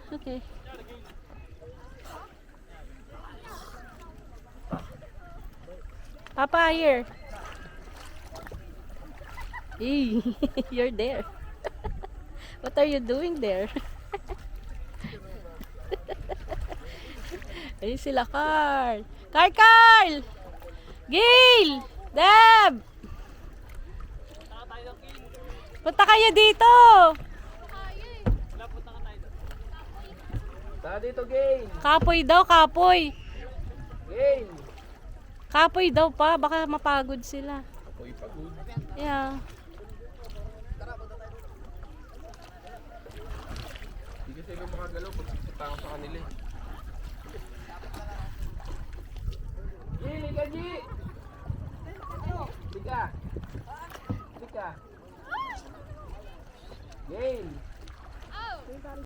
Okay. Papa, here. Hey, you're there. What are you doing there? Ayun sila, Carl. Carl! Gail! Deb! Punta kayo dito! Tara dito, Gail. Kapoy daw, kapoy. Gail. Kapoy daw pa, baka mapagod sila. Ako'y pagod. Yeah. Hindi kasi yung makagalaw pag sisita ako sa kanila eh. Gail, ika, G! Ika. Ika. Gail.